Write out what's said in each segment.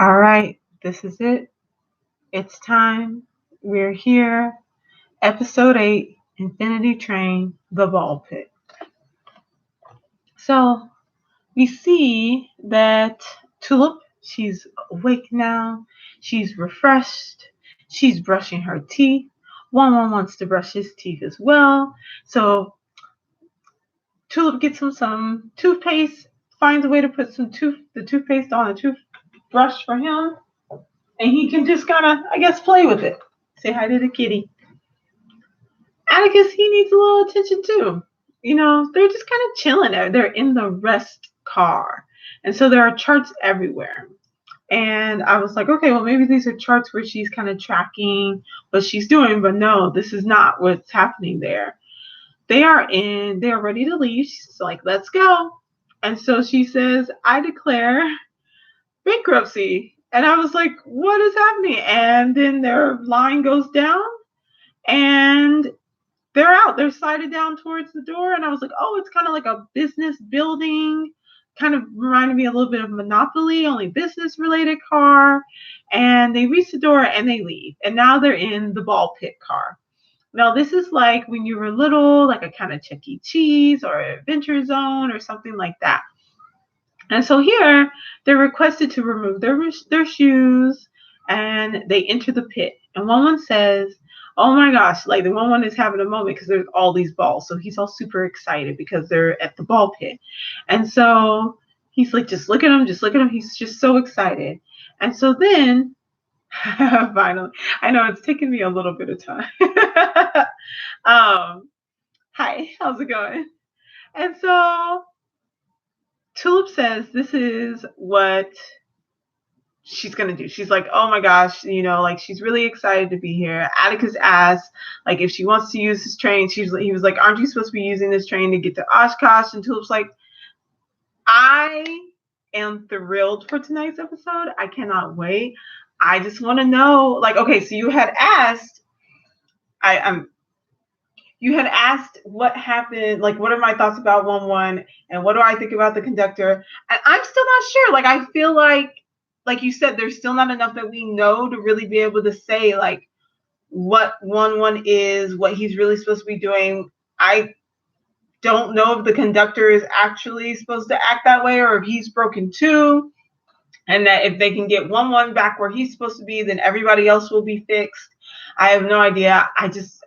All right, this is it. It's time. We're here. Episode 8, Infinity Train, The Ball Pit. So we see that Tulip, she's awake now. She's refreshed. She's brushing her teeth. One wants to brush his teeth as well. So Tulip gets him some toothpaste, finds a way to put the toothpaste on a toothbrush for him, and he can just kind of, I guess, play with it. Say hi to the kitty. Atticus, he needs a little attention too. They're just kind of chilling there. They're in the rest car. And so there are charts everywhere. And I was like, okay, well, maybe these are charts where she's kind of tracking what she's doing. But no, this is not what's happening there. They're ready to leave. She's like, let's go. And so she says, I declare bankruptcy. And I was like, what is happening? And then their line goes down and they're out. They're slided down towards the door. And I was like, oh, it's kind of like a business building. Kind of reminded me a little bit of Monopoly, only business related car. And they reach the door and they leave. And now they're in the ball pit car. Now, this is like when you were little, like a kind of Chuck E. Cheese or Adventure Zone or something like that. And so here, they're requested to remove their shoes and they enter the pit. And one says, oh my gosh, like the one is having a moment because there's all these balls. So he's all super excited because they're at the ball pit. And so he's like, just look at him, just look at him. He's just so excited. And so then, finally, I know it's taken me a little bit of time. Hi, how's it going? And so Tulip says this is what she's gonna do. She's like, oh my gosh, like she's really excited to be here. Atticus asks, like, if she wants to use this train. He was like, aren't you supposed to be using this train to get to Oshkosh? And Tulip's like, I am thrilled for tonight's episode. I cannot wait. I just want to know, like, okay, so you had asked, you had asked what happened, like what are my thoughts about 1-1 and what do I think about the conductor? And I'm still not sure. Like I feel like you said, there's still not enough that we know to really be able to say like what 1-1 is, what he's really supposed to be doing. I don't know if the conductor is actually supposed to act that way or if he's broken too. And that if they can get 1-1 back where he's supposed to be, then everybody else will be fixed. I have no idea.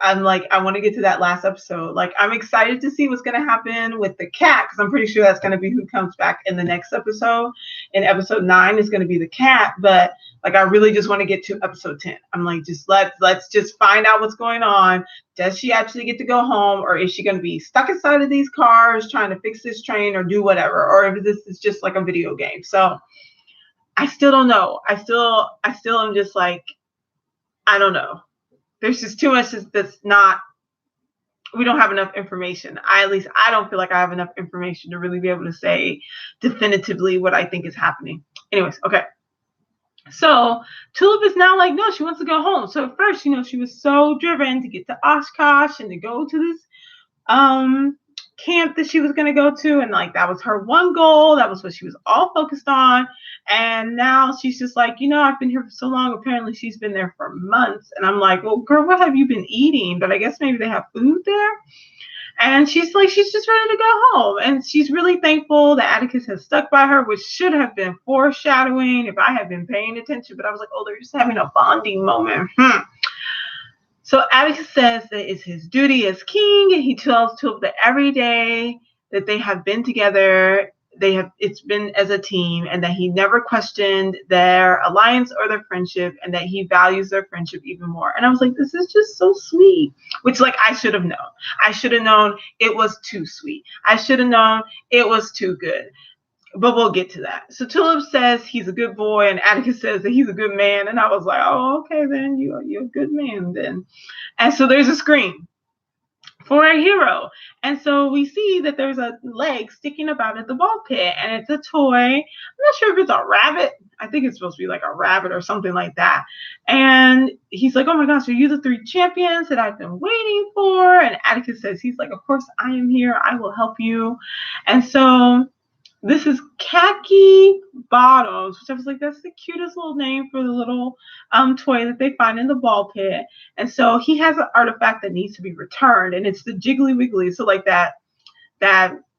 I'm like, I want to get to that last episode. Like, I'm excited to see what's going to happen with the cat because I'm pretty sure that's going to be who comes back in the next episode. In episode 9 is going to be the cat. But like, I really just want to get to episode 10. I'm like, just let's just find out what's going on. Does she actually get to go home, or is she going to be stuck inside of these cars trying to fix this train or do whatever, or if this is just like a video game? So I still don't know. I still am just like, I don't know. There's just too much that's not, we don't have enough information. At least I don't feel like I have enough information to really be able to say definitively what I think is happening. Anyways, okay. So Tulip is now like, no, she wants to go home. So at first, she was so driven to get to Oshkosh and to go to this camp that she was going to go to, and like that was her one goal. That was what she was all focused on. And now she's just like, I've been here for so long. Apparently she's been there for months. And I'm like, well, girl, what have you been eating? But I guess maybe they have food there. And she's like, she's just ready to go home. And she's really thankful that Atticus has stuck by her, which should have been foreshadowing if I had been paying attention. But I was like, oh, they're just having a bonding moment. So Atticus says that it's his duty as king, and he tells Tulip that every day that they have been together, it's been as a team, and that he never questioned their alliance or their friendship, and that he values their friendship even more. And I was like, this is just so sweet, which like I should have known. I should have known it was too sweet. I should have known it was too good. But we'll get to that. So Tulip says he's a good boy, and Atticus says that he's a good man. And I was like, oh, okay, then you're a good man then. And so there's a scream for a hero. And so we see that there's a leg sticking about at the ball pit, and it's a toy. I'm not sure if it's a rabbit. I think it's supposed to be like a rabbit or something like that. And he's like, oh my gosh, are you the 3 champions that I've been waiting for? And Atticus says, he's like, of course I am here. I will help you. And so This is Khaki Bottoms, which I was like, that's the cutest little name for the little toy that they find in the ball pit. And so he has an artifact that needs to be returned, and it's the Jiggly Wiggly. So like that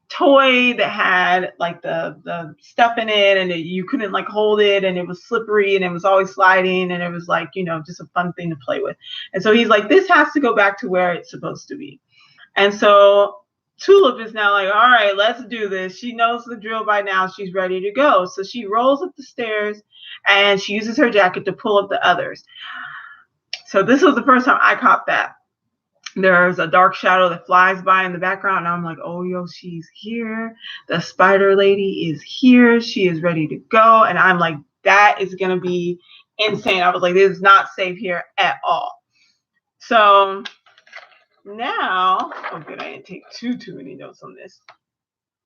toy that had like the stuff in it, and you couldn't like hold it, and it was slippery, and it was always sliding, and it was like, just a fun thing to play with. And so he's like, this has to go back to where it's supposed to be. And so Tulip is now like, all right, let's do this. She knows the drill by now. She's ready to go. So she rolls up the stairs and she uses her jacket to pull up the others. So this was the first time I caught that. There's a dark shadow that flies by in the background, and I'm like, oh, yo, she's here. The spider lady is here. She is ready to go. And I'm like, that is going to be insane. I was like, this is not safe here at all. So now, oh good, I didn't take too many notes on this.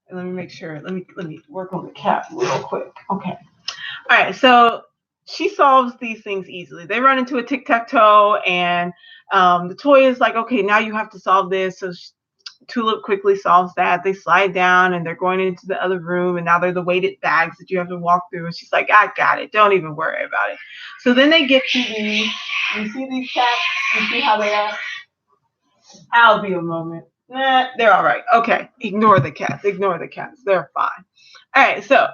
And let me make sure. Let me work on the cat real quick. Okay. All right. So she solves these things easily. They run into a tic-tac-toe, and the toy is like, okay, now you have to solve this. So Tulip quickly solves that. They slide down and they're going into the other room, and now they're the weighted bags that you have to walk through. And she's like, I got it. Don't even worry about it. So then they get to you see these cats? You see how they are? I'll be a moment. They're all right. Okay. Ignore the cats. Ignore the cats. They're fine. All right. So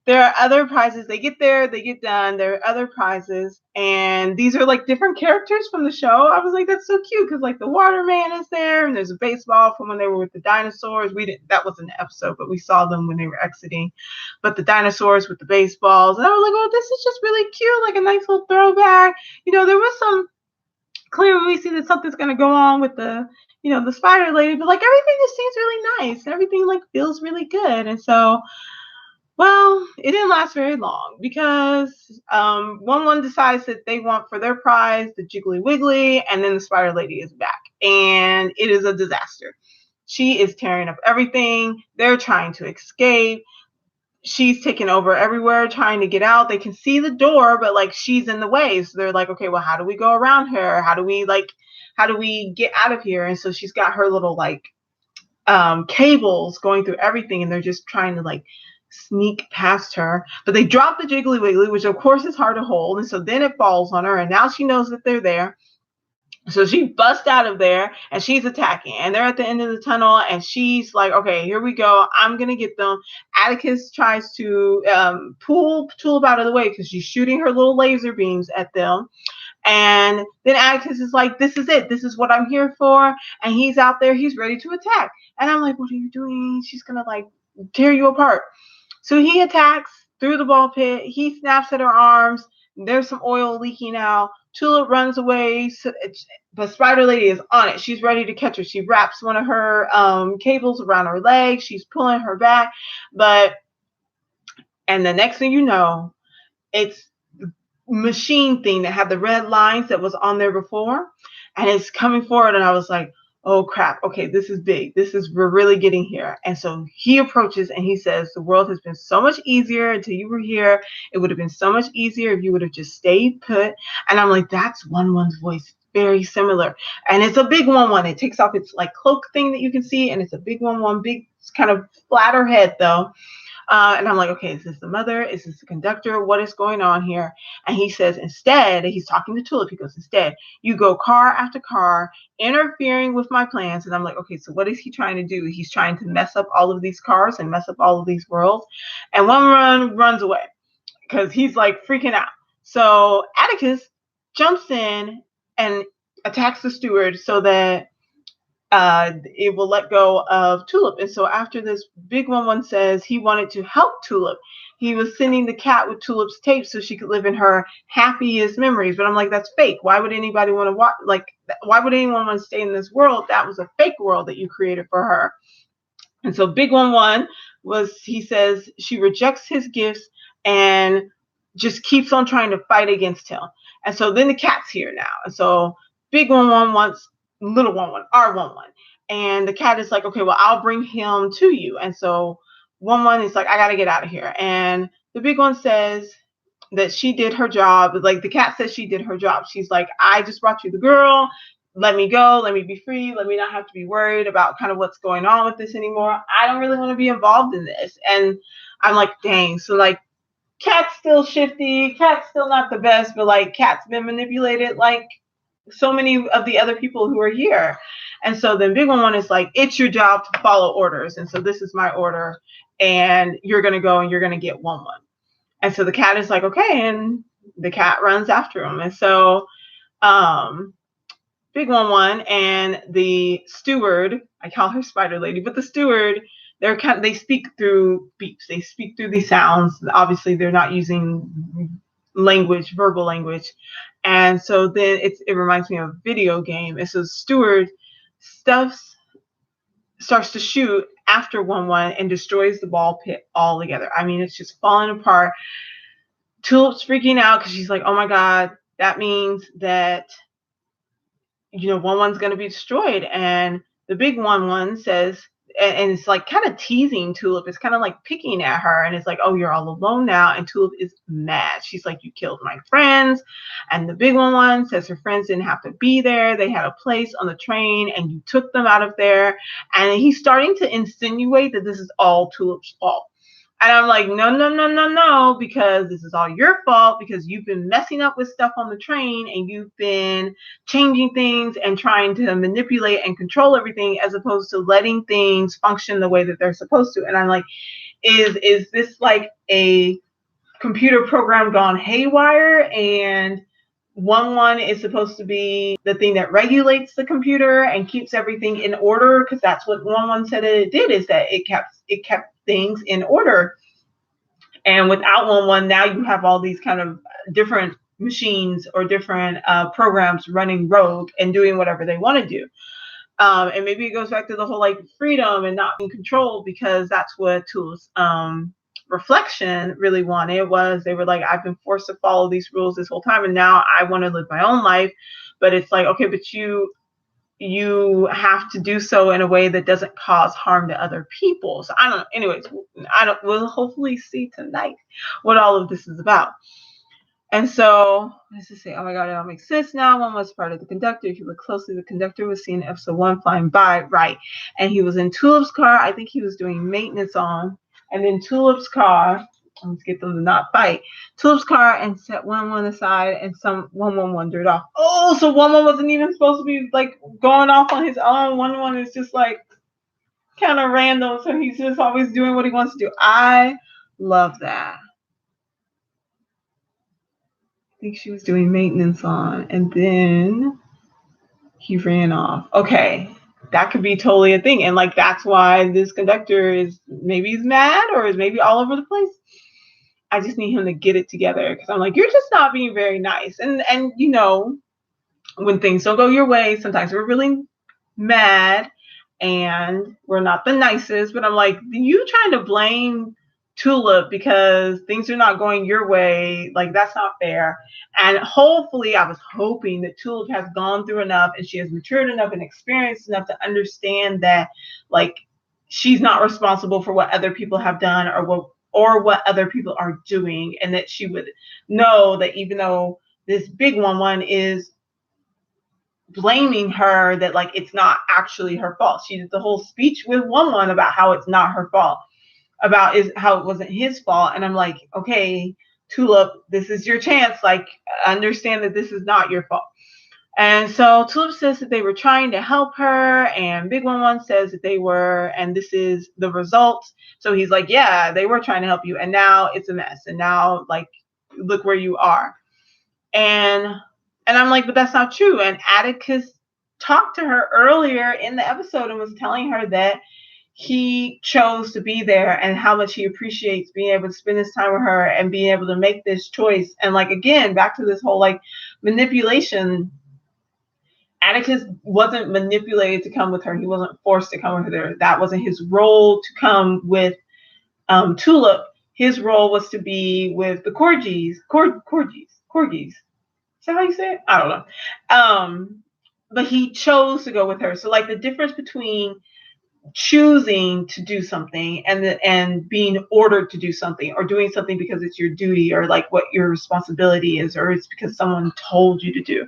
there are other prizes. They get there, they get done. There are other prizes. And these are like different characters from the show. I was like, that's so cute, because like the waterman is there, and there's a baseball from when they were with the dinosaurs. That wasn't an episode, but we saw them when they were exiting. But the dinosaurs with the baseballs. And I was like, oh, this is just really cute, like a nice little throwback. There was some clearly we see that something's going to go on with the spider lady, but like everything just seems really nice. Everything like feels really good. And so, well, it didn't last very long, because one decides that they want for their prize the Jiggly Wiggly, and then the spider lady is back, and it is a disaster. She is tearing up everything. They're trying to escape. She's taken over everywhere trying to get out. They can see the door, but like she's in the way. So they're like, okay, well, how do we go around her? How do we get out of here? And so she's got her little like cables going through everything, and they're just trying to like sneak past her. But they drop the Jiggly Wiggly, which of course is hard to hold. And so then it falls on her, and now she knows that they're there. So she busts out of there, and she's attacking, and they're at the end of the tunnel, and she's like, okay, here we go. I'm going to get them. Atticus tries to pull Tulip out of the way, because she's shooting her little laser beams at them. And then Atticus is like, this is it. This is what I'm here for. And he's out there. He's ready to attack. And I'm like, what are you doing? She's going to like tear you apart. So he attacks through the ball pit. He snaps at her arms. There's some oil leaking out. Tulip runs away. But Spider Lady is on it. She's ready to catch her. She wraps one of her cables around her leg. She's pulling her back. And the next thing you know, it's the machine thing that had the red lines that was on there before. And it's coming forward. And I was like, oh crap, okay, this is big. We're really getting here. And so he approaches and he says, the world has been so much easier until you were here. It would have been so much easier if you would have just stayed put. And I'm like, that's One-One's voice. Very similar. And it's a big One-One. It takes off its like cloak thing that you can see, and it's a big One-One, big kind of flatter head though. And I'm like, okay, is this the mother? Is this the conductor? What is going on here? And he says, instead, he's talking to Tulip. He goes, instead, you go car after car, interfering with my plans. And I'm like, okay, so what is he trying to do? He's trying to mess up all of these cars and mess up all of these worlds. And One-Run runs away because he's like freaking out. So Atticus jumps in and attacks the steward so that it will let go of Tulip. And so after this, big One says he wanted to help Tulip. He was sending the cat with Tulip's tape so she could live in her happiest memories. But I'm like, that's fake. Why would anybody want to watch? Like, why would anyone want to stay in this world? That was a fake world that you created for her. And so big One he says she rejects his gifts and just keeps on trying to fight against him. And so then the cat's here now. And so big One wants little One, our One. And the cat is like, okay, well, I'll bring him to you. And so One is like, I got to get out of here. And the big one says that she did her job. Like the cat says she did her job. She's like, I just brought you the girl. Let me go. Let me be free. Let me not have to be worried about kind of what's going on with this anymore. I don't really want to be involved in this. And I'm like, dang. So like, Cat's still shifty. Cat's still not the best, but like, Cat's been manipulated like so many of the other people who are here. And so then Big One is like, it's your job to follow orders. And so this is my order, and you're gonna go and you're gonna get One. And so the cat is like, okay, and the cat runs after him. And so Big One and the steward, I call her Spider Lady, but the steward, they speak through beeps. They speak through these sounds. Obviously, they're not using language, verbal language. And so then it reminds me of a video game. And so steward starts to shoot after One and destroys the ball pit altogether. I mean, it's just falling apart. Tulip's freaking out because she's like, oh my God, that means that, One's going to be destroyed. And the Big One says, and it's like kind of teasing Tulip. It's kind of like picking at her, and it's like, oh, you're all alone now. And Tulip is mad. She's like, you killed my friends. And the Big One says her friends didn't have to be there. They had a place on the train, and you took them out of there. And he's starting to insinuate that this is all Tulip's fault. And I'm like, no, because this is all your fault, because you've been messing up with stuff on the train, and you've been changing things and trying to manipulate and control everything, as opposed to letting things function the way that they're supposed to. And I'm like, is this like a computer program gone haywire? And One is supposed to be the thing that regulates the computer and keeps everything in order, because that's what One said it did, is that it kept things in order. And without One, now you have all these kind of different machines or different programs running rogue and doing whatever they want to do. And maybe it goes back to the whole like freedom and not being controlled, because that's what Tulip's reflection really wanted. Was they were like, I've been forced to follow these rules this whole time, and now I want to live my own life. But it's like, okay, but you have to do so in a way that doesn't cause harm to other people. So I don't know. Anyways, we'll hopefully see tonight what all of this is about. And so let's just say, oh my God, it all makes sense now. One was part of the conductor. If you look closely, the conductor was seen in episode 1 flying by, right? And he was in Tulip's car. I think he was doing maintenance on. And then Tulip's car, let's get them to not fight. Tulip's car and set One aside, and One wandered off. Oh, so One wasn't even supposed to be like going off on his own. One is just like kind of random, so he's just always doing what he wants to do. I love that. I think she was doing maintenance on, and then he ran off. Okay, that could be totally a thing. And like, that's why this conductor is, maybe he's mad or is maybe all over the place. I just need him to get it together, because I'm like, you're just not being very nice. And when things don't go your way, sometimes we're really mad and we're not the nicest. But I'm like, you trying to blame Tulip because things are not going your way, like, that's not fair. And hopefully, I was hoping that Tulip has gone through enough, and she has matured enough and experienced enough to understand that, like, she's not responsible for what other people have done or what other people are doing, and that she would know that even though this Big One is blaming her, that like, it's not actually her fault. She did the whole speech with One about how it's not her fault, about how it wasn't his fault. And I'm like, okay, Tulip, this is your chance. Like, understand that this is not your fault. And so Tulip says that they were trying to help her, and Big One says that they were, and this is the result. So he's like, yeah, they were trying to help you, and now it's a mess. And now, like, look where you are. And I'm like, but that's not true. And Atticus talked to her earlier in the episode and was telling her that he chose to be there and how much he appreciates being able to spend his time with her and being able to make this choice. And like, again, back to this whole like manipulation. Atticus wasn't manipulated to come with her. He wasn't forced to come with her. That wasn't his role to come with Tulip. His role was to be with the corgis. Corgis. Is that how you say it? I don't know. But he chose to go with her. So like, the difference between choosing to do something and being ordered to do something, or doing something because it's your duty, or like what your responsibility is, or it's because someone told you to do.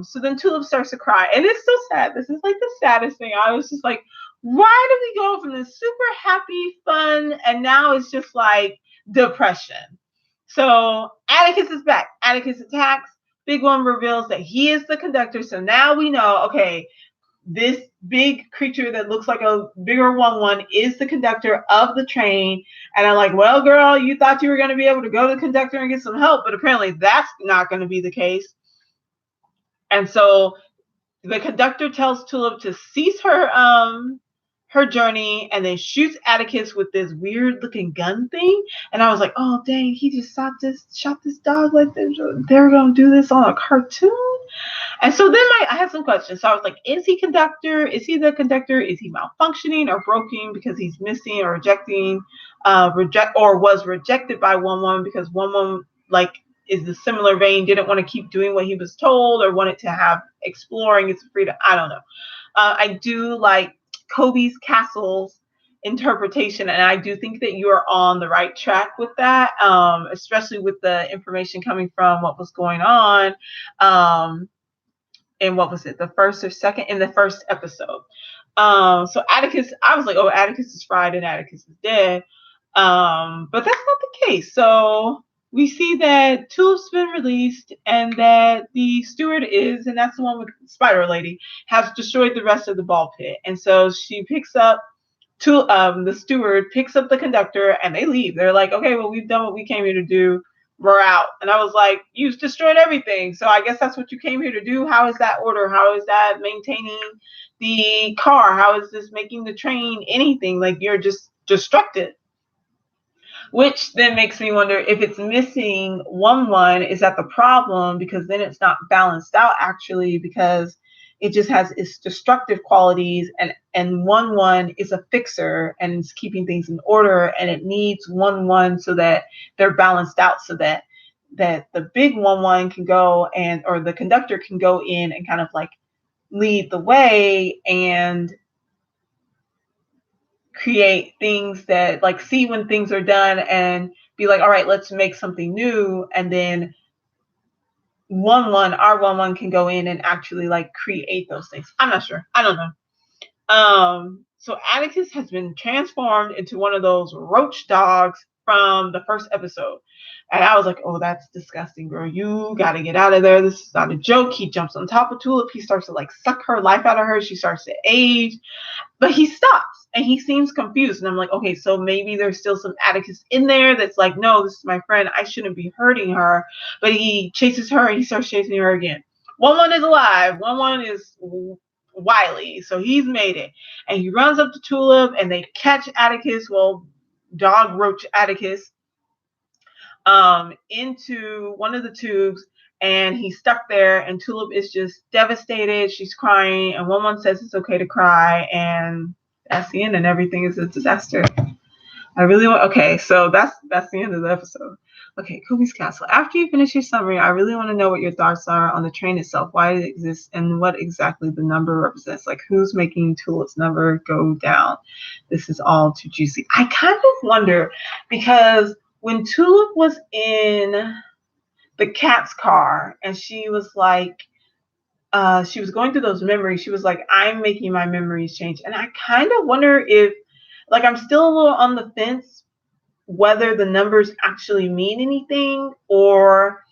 So then Tulip starts to cry, and it's so sad. This is like the saddest thing. I was just like, Why did we go from this super happy, fun, and now it's just like depression? So Atticus is back. Atticus attacks. Big One reveals that he is the conductor. So now we know, okay, this big creature that looks like a bigger one is the conductor of the train. And I'm like, well, girl, you thought you were going to be able to go to the conductor and get some help, but apparently that's not going to be the case. And so the conductor tells Tulip to cease her journey and then shoots Atticus with this weird looking gun thing. And I was like, oh dang, he just shot this dog like they're gonna do this on a cartoon. And so then I had some questions. So I was like, is he conductor? Is he the conductor? Is he malfunctioning or broken because he's missing or rejecting, or was rejected by 1-1 because 1-1 like is the similar vein, didn't want to keep doing what he was told or wanted to have exploring his freedom. I don't know. I do like Kobe's Castle's interpretation, and I do think that you are on the right track with that, especially with the information coming from what was going on. And what was it, the first or second in the first episode. So Atticus, I was like, oh, Atticus is fried and Atticus is dead. But that's not the case. So we see that Tulip's been released and that the steward is, and that's the one with Spider Lady, has destroyed the rest of the ball pit. And so she picks up the steward picks up the conductor and they leave. They're like, okay, well, we've done what we came here to do. We're out. And I was like, you've destroyed everything. So I guess that's what you came here to do. How is that order? How is that maintaining the car? How is this making the train anything? Like, you're just destructive. Which then makes me wonder if it's missing 1-1, is that the problem? Because then it's not balanced out actually, because it just has its destructive qualities, and 1-1 is a fixer and it's keeping things in order, and it needs 1-1 so that they're balanced out, so that the big 1-1 can go or the conductor can go in and kind of like lead the way and create things that like see when things are done and be like, all right, let's make something new. And then 1-1, our 1-1 can go in and actually like create those things. I'm not sure. I don't know. So Atticus has been transformed into one of those roach dogs from the first episode. And I was like, oh, that's disgusting, girl. You got to get out of there. This is not a joke. He jumps on top of Tulip. He starts to like suck her life out of her. She starts to age. But he stops and he seems confused. And I'm like, okay, so maybe there's still some Atticus in there that's like, no, this is my friend. I shouldn't be hurting her. But he chases her and he starts chasing her again. 1-1 is alive. 1-1 is wily. So he's made it. And he runs up to Tulip and they catch Atticus, well, dog roach Atticus, into one of the tubes. And he's stuck there, and Tulip is just devastated. She's crying, and 1-1 says it's okay to cry, and that's the end, and everything is a disaster. I really want. Okay, so that's the end of the episode. Okay, Kobe's Castle. After you finish your summary, I really want to know what your thoughts are on the train itself, why it exists, and what exactly the number represents. Like, who's making Tulip's number go down? This is all too juicy. I kind of wonder, because when Tulip was in the cat's car and she was like, she was going through those memories, she was like, I'm making my memories change. And I kind of wonder if, like, I'm still a little on the fence whether the numbers actually mean anything, or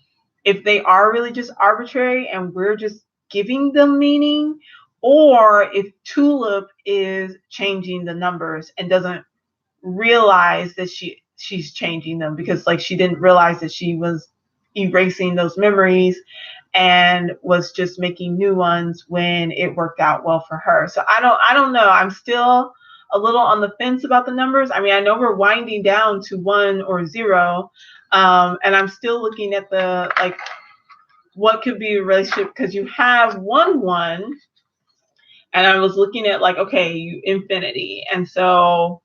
if they are really just arbitrary and we're just giving them meaning, or if Tulip is changing the numbers and doesn't realize that she's changing them, because like she didn't realize that she was erasing those memories and was just making new ones when it worked out well for her. So I don't know. I'm still a little on the fence about the numbers. I mean, I know we're winding down to 1 or 0, and I'm still looking at the like what could be a relationship, because you have 1-1, and I was looking at like, okay, infinity, and so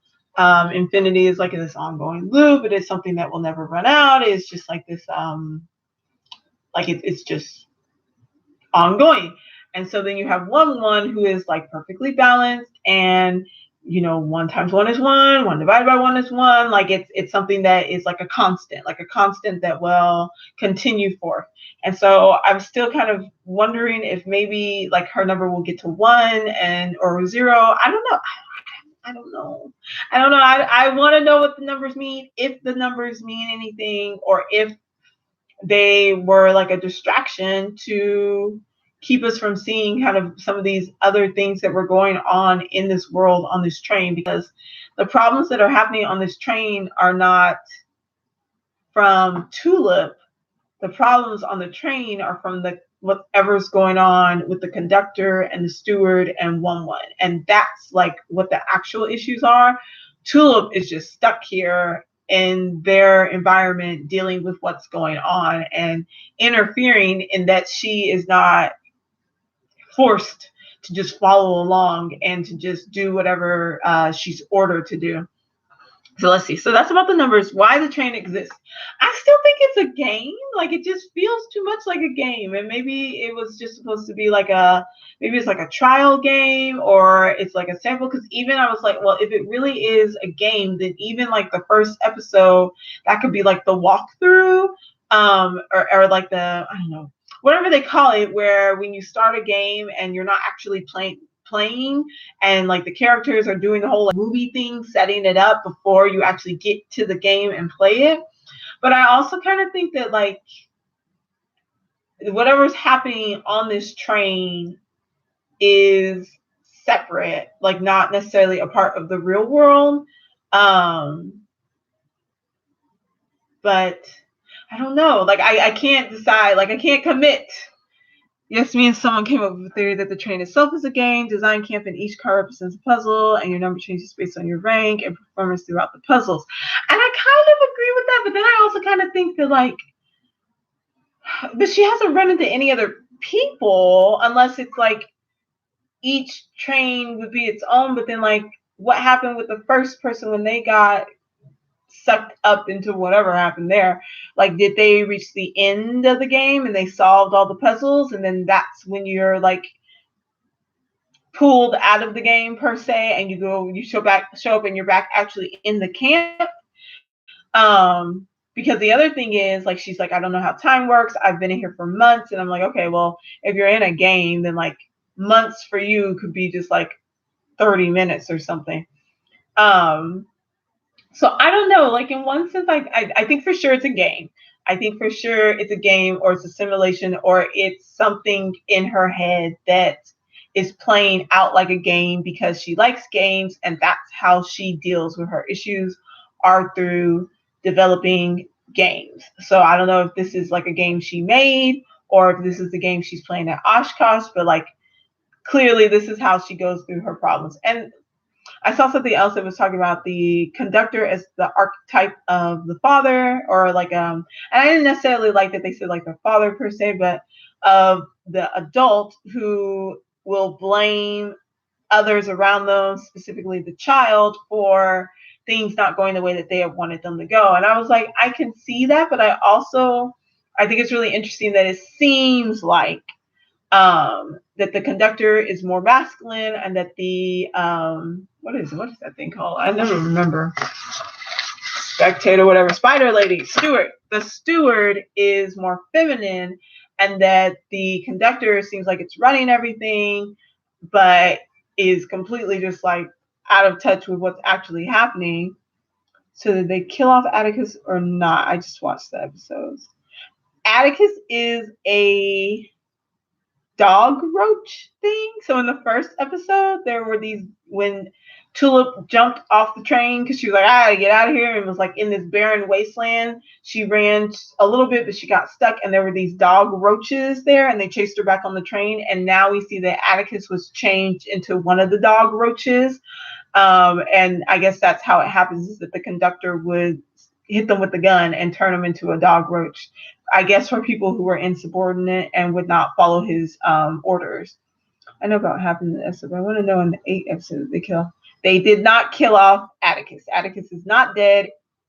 infinity is like this ongoing loop. It is something that will never run out. It's just like this like it's just ongoing. And so then you have 1-1 who is like perfectly balanced, and 1 times 1 is 1, 1 divided by 1 is 1. Like it's something that is like a constant that will continue forth. And so I'm still kind of wondering if maybe like her number will get to 1 or 0. I don't know. I don't know. I don't know. I want to know what the numbers mean, if the numbers mean anything, or if they were like a distraction to keep us from seeing kind of some of these other things that were going on in this world on this train, because the problems that are happening on this train are not from Tulip. The problems on the train are from the whatever's going on with the conductor and the steward and 1-1. And that's like what the actual issues are. Tulip is just stuck here in their environment dealing with what's going on and interfering in that she is not forced to just follow along and to just do whatever she's ordered to do. So let's see. So that's about the numbers. Why the train exists. I still think it's a game. Like, it just feels too much like a game. And maybe it was just supposed to be like maybe it's like a trial game, or it's like a sample. Because even I was like, well, if it really is a game, then even like the first episode, that could be like the walkthrough, or like the, I don't know, whatever they call it, where when you start a game and you're not actually playing, and like the characters are doing the whole like movie thing, setting it up before you actually get to the game and play it. But I also kind of think that like whatever's happening on this train is separate, like not necessarily a part of the real world. But I don't know, like I can't decide, like I can't commit. Yes, me and someone came up with a theory that the train itself is a game. Design camp, and each car represents a puzzle, and your number changes based on your rank and performance throughout the puzzles. And I kind of agree with that, but then I also kind of think that like, but she hasn't run into any other people unless it's like each train would be its own. But then like, what happened with the first person when they got sucked up into whatever happened there? Like, did they reach the end of the game and they solved all the puzzles, and then that's when you're like pulled out of the game per se, and you show up and you're back actually in the camp? Because the other thing is, like, she's like, I don't know how time works, I've been in here for months. And I'm like, okay, well, if you're in a game, then like months for you could be just like 30 minutes or something. So I don't know, like in one sense, I think for sure it's a game. I think for sure it's a game, or it's a simulation, or it's something in her head that is playing out like a game because she likes games, and that's how she deals with her issues, are through developing games. So I don't know if this is like a game she made, or if this is the game she's playing at Oshkosh, but like clearly this is how she goes through her problems. And I saw something else that was talking about the conductor as the archetype of the father, or like and I didn't necessarily like that they said like the father per se, but of the adult who will blame others around them, specifically the child, for things not going the way that they have wanted them to go. And I was like, I can see that, but I think it's really interesting that it seems like that the conductor is more masculine, and that the what is that thing called? I never remember. Spectator, whatever, spider lady, steward. The steward is more feminine, and that the conductor seems like it's running everything, but is completely just like out of touch with what's actually happening. So did they kill off Atticus or not? I just watched the episodes. Atticus is a dog roach thing. So in the first episode, there were these, when Tulip jumped off the train because she was like, I gotta get out of here, and was like in this barren wasteland. She ran a little bit, but she got stuck, and there were these dog roaches there, and they chased her back on the train. And now we see that Atticus was changed into one of the dog roaches. And I guess that's how it happens, is that the conductor would hit them with the gun and turn them into a dog roach. I guess for people who were insubordinate and would not follow his orders. I know about happened in the episode, but I want to know in the 8th episode they did not kill off Atticus. Atticus is not dead.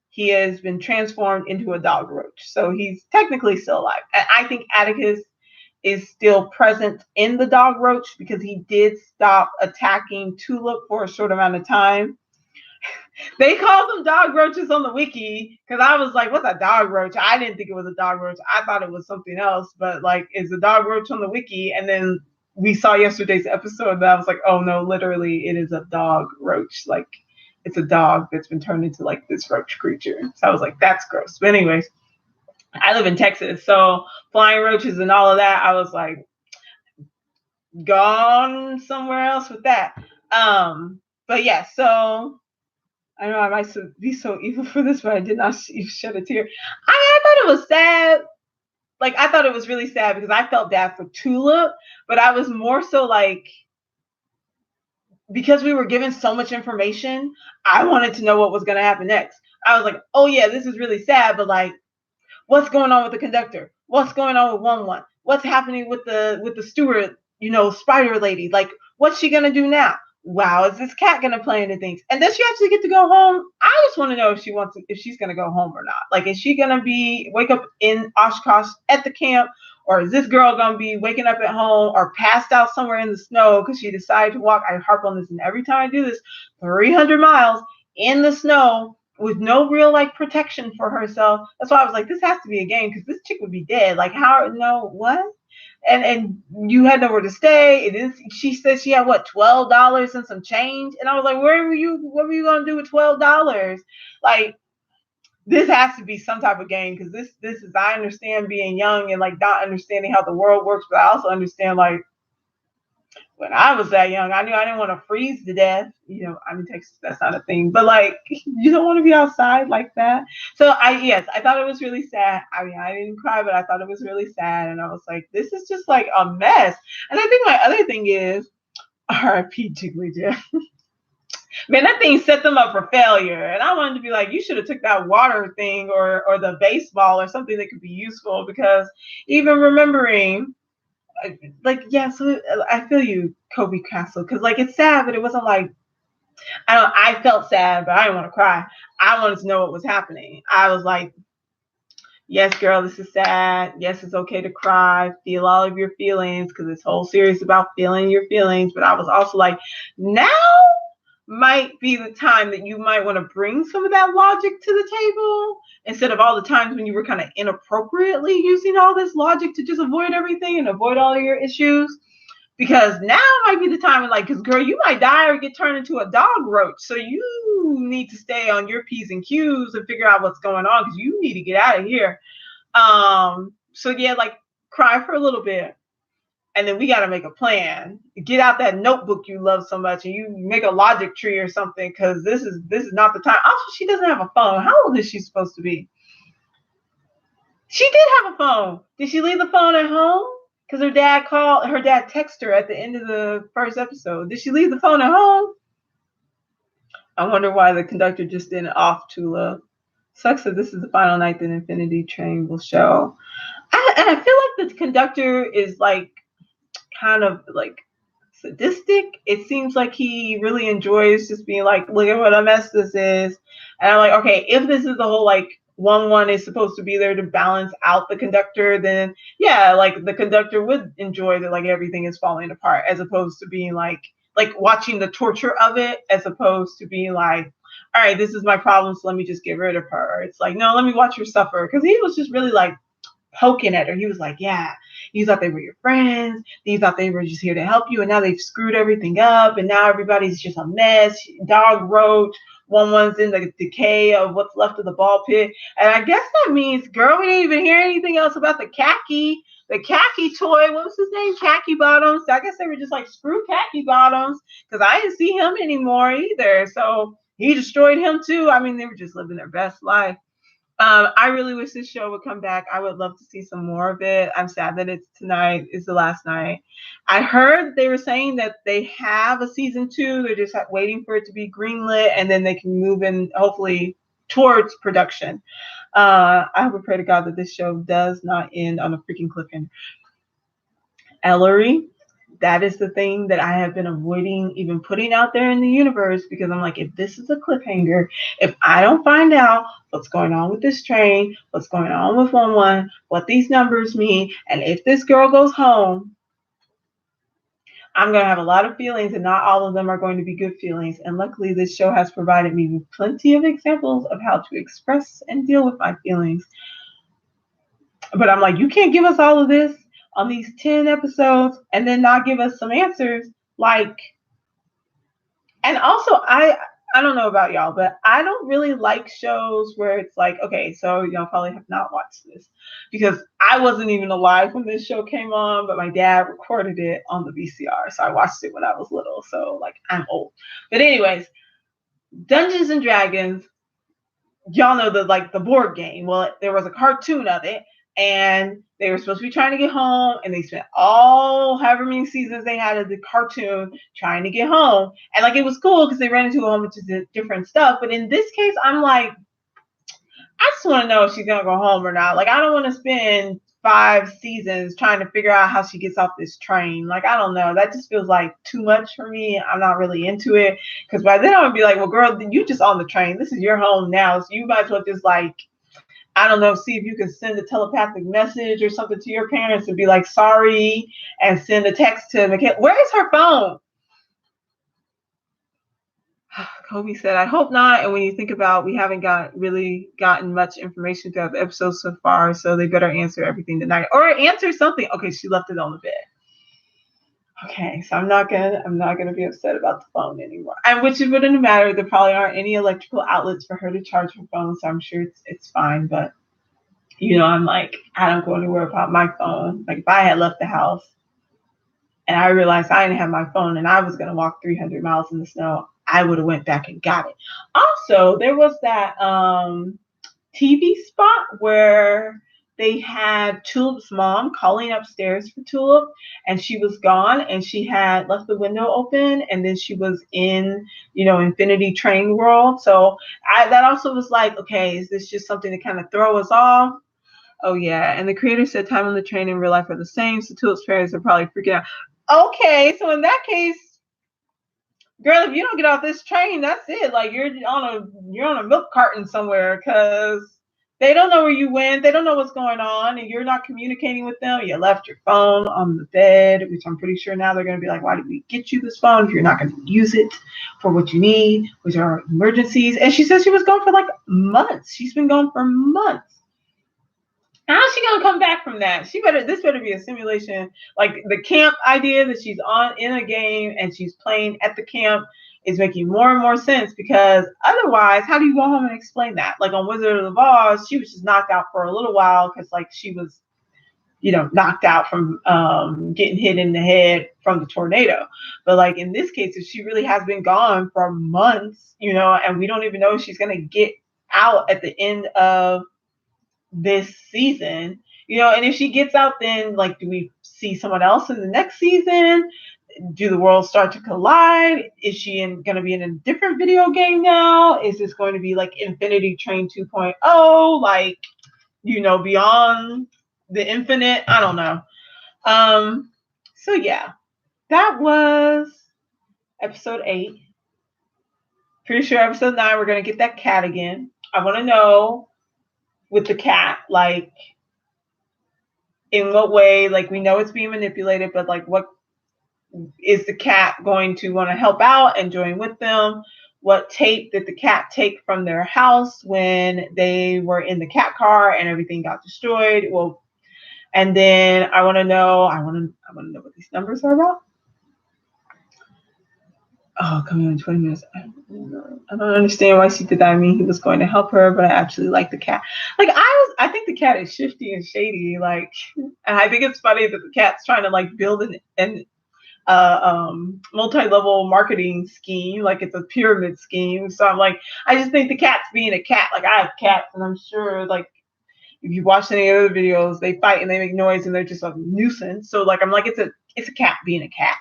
He has been transformed into a dog roach. So he's technically still alive. And I think Atticus is still present in the dog roach because he did stop attacking Tulip for a short amount of time. They called them dog roaches on the wiki because I was like, what's a dog roach? I didn't think it was a dog roach. I thought it was something else, but like, it's a dog roach on the wiki. And then we saw yesterday's episode that I was like, oh no, literally it is a dog roach. Like it's a dog that's been turned into like this roach creature. So I was like, that's gross. But anyways, I live in Texas, so flying roaches and all of that, I was like, gone somewhere else with that. But yeah, so I know I might be so evil for this, but I did not even shed a tear. I thought it was sad. Like I thought it was really sad because I felt bad for Tulip, but I was more so like, because we were given so much information, I wanted to know what was going to happen next. I was like, oh yeah, this is really sad, but like, what's going on with the conductor? What's going on with 1-1? What's happening with the steward, spider lady? Like, what's she gonna do now? Wow, is this cat gonna play into things? And does she actually get to go home? I just want to know if she's gonna go home or not. Like, is she gonna wake up in Oshkosh at the camp, or is this girl gonna be waking up at home or passed out somewhere in the snow because she decided to walk? I harp on this, and every time I do this, 300 miles in the snow with no real like protection for herself. That's why I was like, this has to be a game because this chick would be dead. Like, how? No, what? And you had nowhere to stay. It is. She said she had what, $12 and some change, and I was like, what were you gonna do with $12? Like, this has to be some type of game because this is. I understand being young and like not understanding how the world works, but I also understand like, when I was that young, I knew I didn't want to freeze to death. I'm in Texas, that's not a thing. But like, you don't want to be outside like that. So yes, I thought it was really sad. I mean, I didn't cry, but I thought it was really sad. And I was like, this is just like a mess. And I think my other thing is, R.I.P. Jiggly Jeff. Man, that thing set them up for failure. And I wanted to be like, you should have took that water thing or the baseball or something that could be useful, because even remembering, like, yeah, so I feel you, Kobe Castle, because like it's sad, but it wasn't like, I felt sad, but I didn't want to cry. I wanted to know what was happening. I was like, yes, girl, this is sad. Yes, it's okay to cry, feel all of your feelings, because this whole series is about feeling your feelings. But I was also like, now might be the time that you might want to bring some of that logic to the table, instead of all the times when you were kind of inappropriately using all this logic to just avoid everything and avoid all your issues. Because now might be the time, like, because girl, you might die or get turned into a dog roach. So you need to stay on your P's and Q's and figure out what's going on, because you need to get out of here. So yeah, like, cry for a little bit. And then we got to make a plan. Get out that notebook you love so much, and you make a logic tree or something, because this is not the time. Also, she doesn't have a phone. How old is she supposed to be? She did have a phone. Did she leave the phone at home? Because her dad texted her at the end of the first episode. Did she leave the phone at home? I wonder why the conductor just didn't off Tula. Sucks that this is the final night that Infinity Train will show. And I feel like the conductor is like kind of like sadistic. It seems like he really enjoys just being like, look at what a mess this is. And I'm like, okay, if this is the whole like 1-1 is supposed to be there to balance out the conductor, then yeah, like the conductor would enjoy that, like everything is falling apart, as opposed to being like watching the torture of it, as opposed to being like, all right, this is my problem, so let me just get rid of her. It's like, no, let me watch her suffer. Because he was just really like poking at her. He was like, yeah, you thought they were your friends, you thought they were just here to help you, and now they've screwed everything up, and now everybody's just a mess. Dog roach, 1-1's in the decay of what's left of the ball pit. And I guess that means, girl, we didn't even hear anything else about the khaki toy. What was his name? Khaki Bottoms. I guess they were just like, screw Khaki Bottoms, because I didn't see him anymore either. So he destroyed him too. I mean, they were just living their best life. I really wish this show would come back. I would love to see some more of it. I'm sad that it's the last night. I heard they were saying that they have a season 2. They're just waiting for it to be greenlit, and then they can move in, hopefully, towards production. I hope and pray to God that this show does not end on a freaking cliffhanger. Ellery, that is the thing that I have been avoiding even putting out there in the universe, because I'm like, if this is a cliffhanger, if I don't find out what's going on with this train, what's going on with 1-1, what these numbers mean, and if this girl goes home, I'm going to have a lot of feelings, and not all of them are going to be good feelings. And luckily, this show has provided me with plenty of examples of how to express and deal with my feelings. But I'm like, you can't give us all of this. on these 10 episodes and then not give us some answers. Like, and also I don't know about y'all, but I don't really like shows where it's like, okay, so y'all probably have not watched this because I wasn't even alive when this show came on, but my dad recorded it on the VCR. So I watched it when I was little. So like I'm old. But anyways, Dungeons and Dragons, y'all know the board game. Well, there was a cartoon of it, and they were supposed to be trying to get home, and they spent all however many seasons they had of the cartoon trying to get home. And like it was cool because they ran into a whole bunch of different stuff. But in this case, I'm like, I just want to know if she's gonna go home or not. Like I don't want to spend 5 seasons trying to figure out how she gets off this train. Like I don't know. That just feels like too much for me. I'm not really into it because by then I would be like, well, girl, you just on the train. This is your home now, so you might as well just like, I don't know, see if you can send a telepathic message or something to your parents and be like sorry, and send a text to Michaela. Where is her phone? Kobe said, I hope not. And when you think about, we haven't really gotten much information throughout the episode so far, so they better answer everything tonight or answer something. Okay, she left it on the bed. Okay, so I'm not gonna be upset about the phone anymore. And which it wouldn't matter. There probably aren't any electrical outlets for her to charge her phone, so I'm sure it's fine. But I'm like, I don't go anywhere without my phone. Like if I had left the house and I realized I didn't have my phone and I was gonna walk 300 miles in the snow, I would have went back and got it. Also, there was that TV spot where they had Tulip's mom calling upstairs for Tulip, and she was gone, and she had left the window open, and then she was in, Infinity Train World. So that also was like, okay, is this just something to kind of throw us off? Oh yeah, and the creator said time on the train and real life are the same, so Tulip's parents are probably freaking out. Okay, so in that case, girl, if you don't get off this train, that's it. Like you're on a milk carton somewhere because they don't know where you went. They don't know what's going on, and you're not communicating with them. You left your phone on the bed, which I'm pretty sure now they're going to be like, why did we get you this phone if you're not going to use it for what you need, which are emergencies? And she says she was gone for like months. She's been gone for months. How's she gonna come back from that? This better be a simulation. Like the camp idea that she's on in a game and she's playing at the camp is making more and more sense, because otherwise, how do you go home and explain that? Like on Wizard of the Oz, she was just knocked out for a little while because like she was, knocked out from getting hit in the head from the tornado. But like in this case, if she really has been gone for months, and we don't even know if she's gonna get out at the end of this season, and if she gets out, then like, do we see someone else in the next season? Do the worlds start to collide? Is she going to be in a different video game now? Is this going to be like Infinity Train 2.0, like, beyond the infinite? I don't know. So yeah, that was episode 8. Pretty sure episode 9 we're going to get that cat again. I want to know with the cat, like in what way, like we know it's being manipulated, but like what is the cat going to want to help out and join with them? What tape did the cat take from their house when they were in the cat car and everything got destroyed? Well, and then I want to know what these numbers are about. Oh, coming in 20 minutes. I don't understand why she did that. I mean, he was going to help her, but I actually like the cat. Like I think the cat is shifty and shady. Like, and I think it's funny that the cat's trying to like build an multi-level marketing scheme, like it's a pyramid scheme. So I'm like, I just think the cat's being a cat. Like I have cats, and I'm sure like if you watch any other videos, they fight and they make noise and they're just a nuisance. So like I'm like, it's a cat being a cat.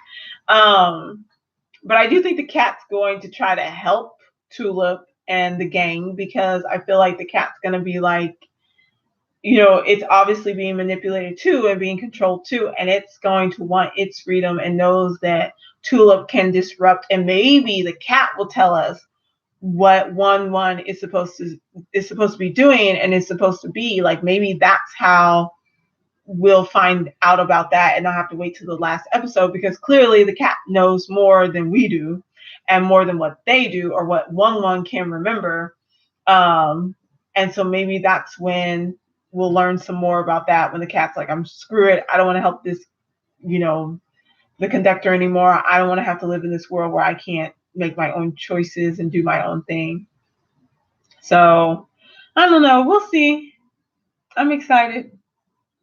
But I do think the cat's going to try to help Tulip and the gang, because I feel like the cat's going to be like, it's obviously being manipulated too and being controlled too. And it's going to want its freedom and knows that Tulip can disrupt. And maybe the cat will tell us what 1-1 is supposed to be doing and is supposed to be. Like maybe that's how we'll find out about that and not have to wait till the last episode, because clearly the cat knows more than we do and more than what they do or what 1-1 can remember. And so maybe that's when we'll learn some more about that when the cat's like, I'm screw it. I don't want to help this, the conductor anymore. I don't want to have to live in this world where I can't make my own choices and do my own thing. So I don't know. We'll see. I'm excited.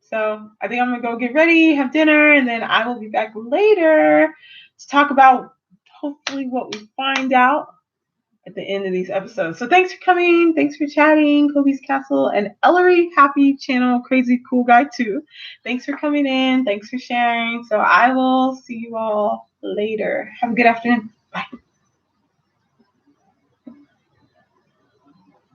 So I think I'm going to go get ready, have dinner, and then I will be back later to talk about hopefully what we find out at the end of these episodes. So thanks for coming. Thanks for chatting, Kobe's Castle and Ellery Happy Channel, Crazy Cool Guy too. Thanks for coming in. Thanks for sharing. So I will see you all later. Have a good afternoon.